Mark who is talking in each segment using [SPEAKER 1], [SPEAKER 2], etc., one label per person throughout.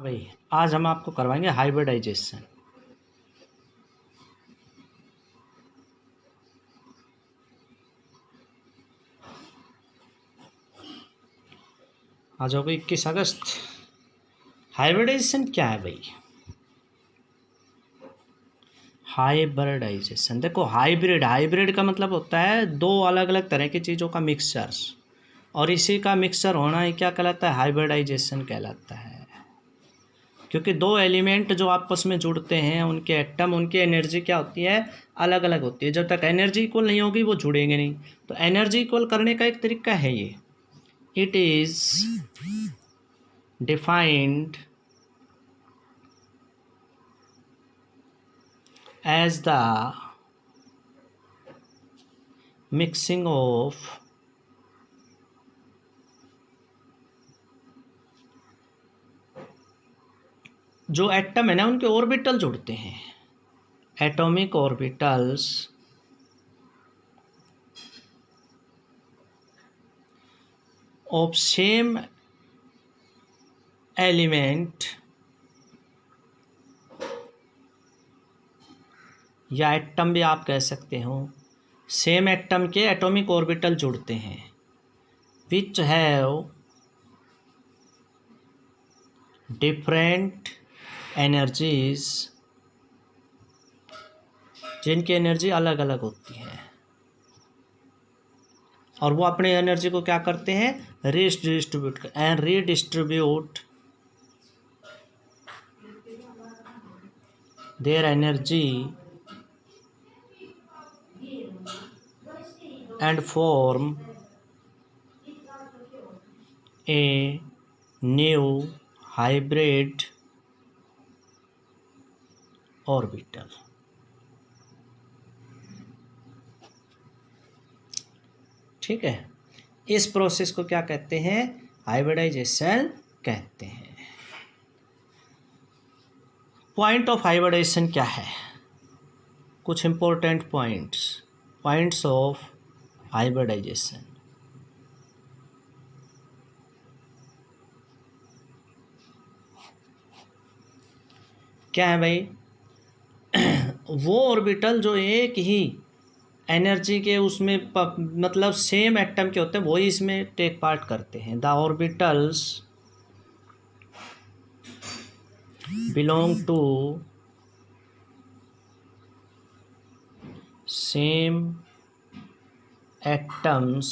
[SPEAKER 1] भाई आज हम आपको करवाएंगे हाइब्रिडाइजेशन। आज होगा 21 अगस्त। हाइब्रिडाइजेशन क्या है भाई? हाइब्रिडाइजेशन देखो, हाइब्रिड का मतलब होता है दो अलग अलग तरह की चीज़ों का मिक्सचर्स, और इसी का मिक्सचर होना ही क्या कहलाता है? हाइब्रिडाइजेशन कहलाता है। क्योंकि दो एलिमेंट जो आपस में जुड़ते हैं, उनके एटम, उनकी एनर्जी क्या होती है? अलग अलग होती है। जब तक एनर्जी इक्वल नहीं होगी वो जुड़ेंगे नहीं। तो एनर्जी इक्वल करने का एक तरीका है ये, it is defined as the mixing of जो एटम है ना, उनके ऑर्बिटल जुड़ते हैं, atomic orbitals of same element या एटम भी आप कह सकते हो। सेम एटम के एटॉमिक ऑर्बिटल जुड़ते हैं विच हैव डिफरेंट एनर्जीज, जिनकी एनर्जी अलग अलग होती है, और वो अपने एनर्जी को क्या करते हैं? Redistribute their energy and form a new hybrid orbital। ठीक है, इस प्रोसेस को क्या कहते हैं? हाइब्रिडाइजेशन कहते हैं। पॉइंट ऑफ हाइब्रिडाइजेशन क्या है? कुछ इंपॉर्टेंट पॉइंट्स ऑफ हाइब्रिडाइजेशन। क्या है भाई? वो ऑर्बिटल जो एक ही एनर्जी के उसमें मतलब सेम एटम के होते हैं, वही इसमें टेक पार्ट करते हैं। The orbitals belong to same atoms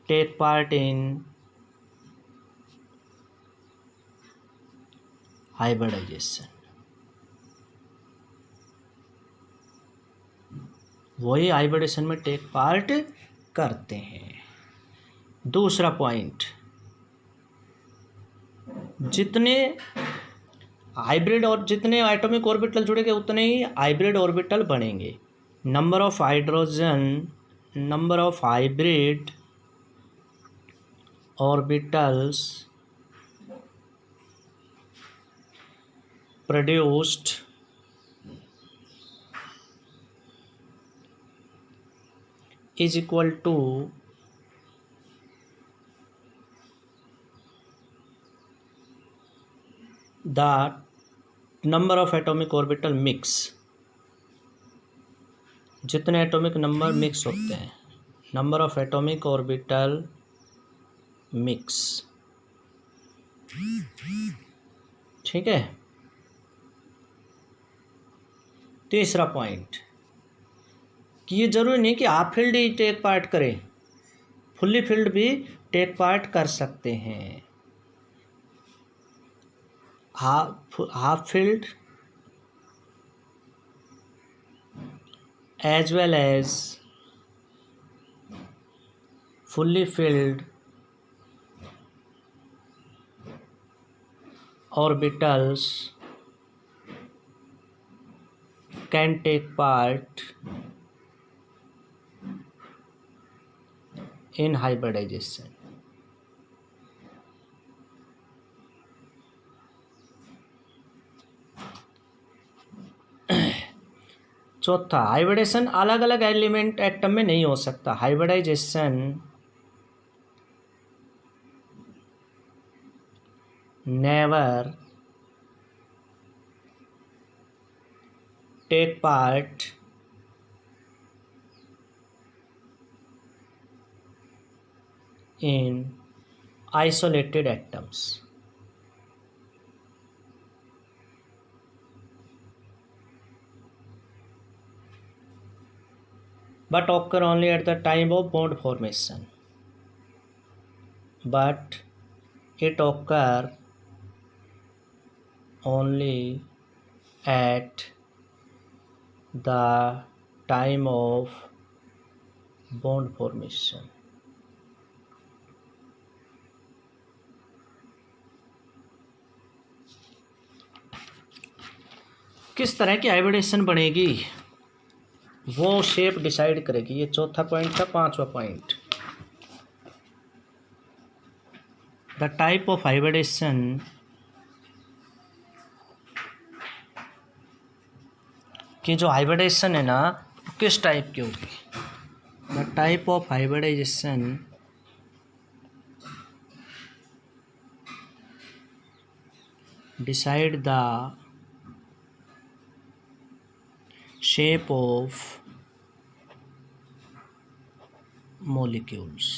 [SPEAKER 1] take part in hybridization। वही हाइब्रिडेशन में टेक पार्ट करते हैं। दूसरा पॉइंट, जितने हाइब्रिड और जितने एटॉमिक ऑर्बिटल जुड़ेंगे उतने ही हाइब्रिड ऑर्बिटल बनेंगे। Number of hybrid orbitals produced is equal to the number of atomic orbital mix। जितने एटॉमिक नंबर मिक्स होते हैं, number of atomic orbital mix. ठीक है। तीसरा पॉइंट कि ये जरूरी नहीं कि हाफ फील्ड ही टेक पार्ट करे, फुल्ली फील्ड भी टेक पार्ट कर सकते हैं। Half field as well as fully filled orbitals can take part in hybridization। चौथा, हाइब्रिडेशन अलग अलग एलिमेंट एटम में नहीं हो सकता। Hybridisation never take part in isolated atoms, but occur only at the time of bond formation. But it occur only at the time of bond formation. किस तरह की हाइब्रिडेशन बनेगी वो शेप डिसाइड करेगी। ये चौथा पॉइंट था। पांचवा point, the type of hybridisation कि जो हाइब्रिडेशन है ना किस टाइप की होगी। The type of hybridisation decide the shape of molecules।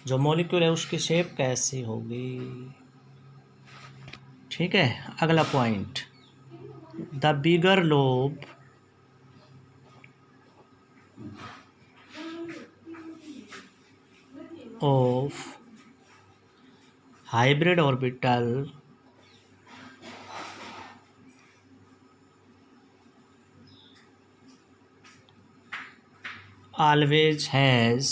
[SPEAKER 1] जो मॉलिक्यूल है उसकी शेप कैसी होगी। ठीक है। अगला point, the bigger lobe of hybrid orbital always has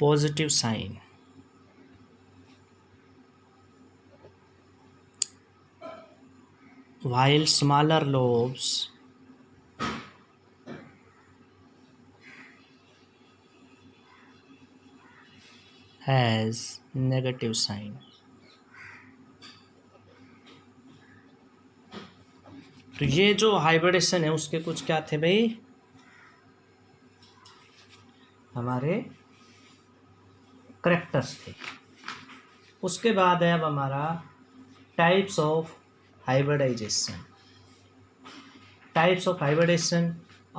[SPEAKER 1] positive sign, while smaller lobes has negative sign। तो ये जो हाइब्रिडेशन है उसके कुछ क्या थे भाई, हमारे करैक्टर्स थे। उसके बाद है अब हमारा types of hybridisation. Types of hybridisation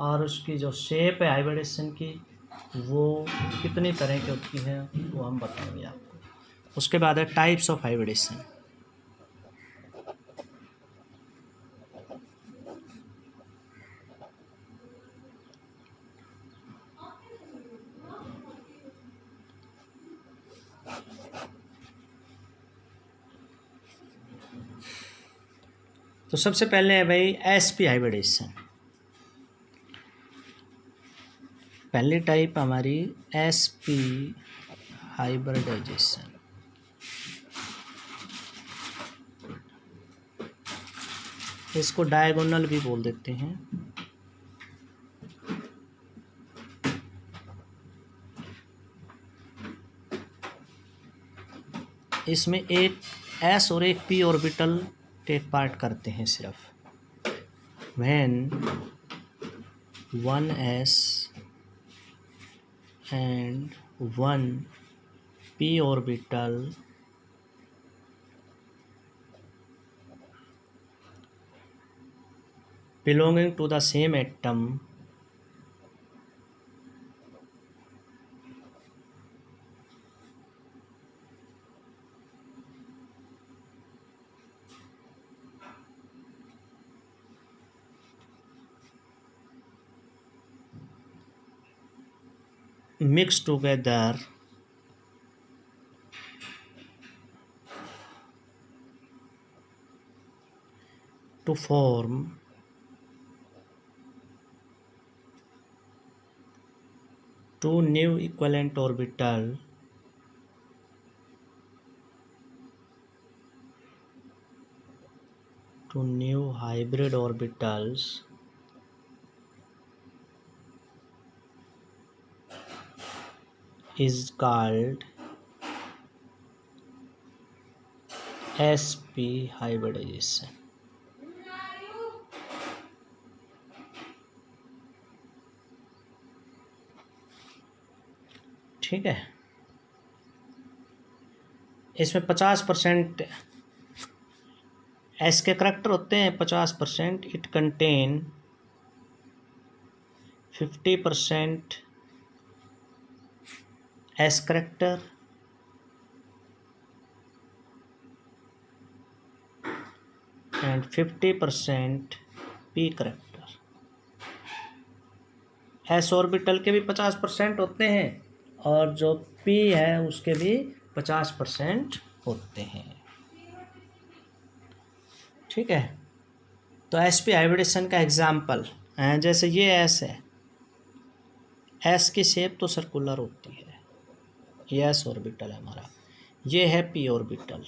[SPEAKER 1] और उसकी जो शेप है हाइब्रिडेशन की वो कितनी तरह की होती है वो हम बताएंगे आपको। उसके बाद है टाइप्स ऑफ हाइब्रिडेशन। तो सबसे पहले है भाई एसपी हाइब्रिडेशन। पहली टाइप हमारी एसपी हाइब्रिडाइजेशन। इसको डायगोनल भी बोल देते हैं। इसमें एक एस और एक पी ऑर्बिटल टेक पार्ट करते हैं सिर्फ। When 1s and 1p orbital belonging to the same atom mix together to form two new equivalent orbital to new hybrid orbitals is called sp hybridization। ठीक है। इसमें 50% S के character होते हैं, 50%। It contain 50% S character and 50% P character. S orbital के भी 50% होते हैं और जो पी है उसके भी 50% होते हैं, ठीक है। तो एस पी हाइब्रिडेशन का एग्जाम्पल है, जैसे ये एस है, एस की शेप तो सर्कुलर होती है, ये एस ऑर्बिटल है हमारा, ये है पी ऑर्बिटल,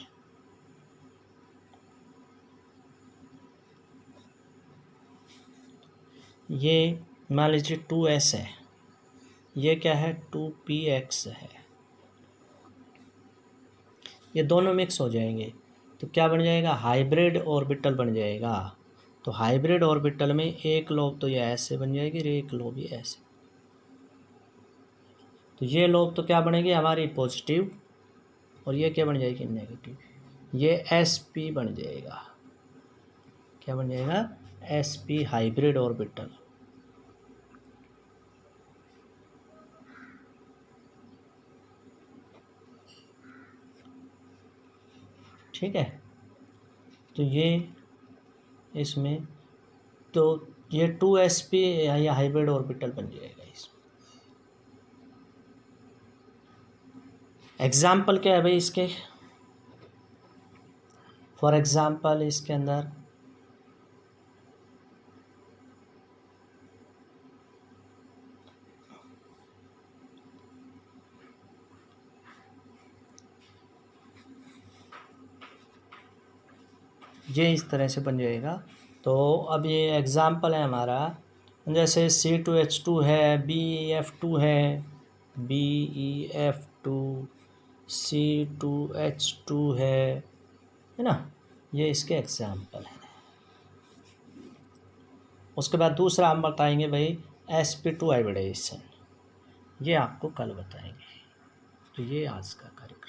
[SPEAKER 1] ये मान लीजिए 2s है, ये क्या है 2px है, ये दोनों मिक्स हो जाएंगे तो क्या बन जाएगा, हाइब्रिड ऑर्बिटल बन जाएगा। तो हाइब्रिड ऑर्बिटल में एक लोब तो ये ऐसे बन जाएगी और एक लोब ये ऐसे, तो ये लोब तो क्या बनेगी हमारी पॉजिटिव और ये क्या बन जाएगी नेगेटिव, ये एस पी बन जाएगा। क्या बन जाएगा, एस पी हाइब्रिड ऑर्बिटल। ठीक है, तो ये इसमें तो ये 2sp या हाइब्रिड ऑर्बिटल बन जाएगा। इसमें एग्जाम्पल क्या है भाई इसके, फॉर एग्जाम्पल इसके अंदर ये इस तरह से बन जाएगा। तो अब ये एग्जाम्पल है हमारा, जैसे C2H2 है, BeF2 है, BeF2, C2H2 है ना, ये इसके एग्जाम्पल हैं। उसके बाद दूसरा हम बताएंगे भाई sp2 हाइब्रिडाइजेशन, ये आपको कल बताएंगे। तो ये आज का कार्य।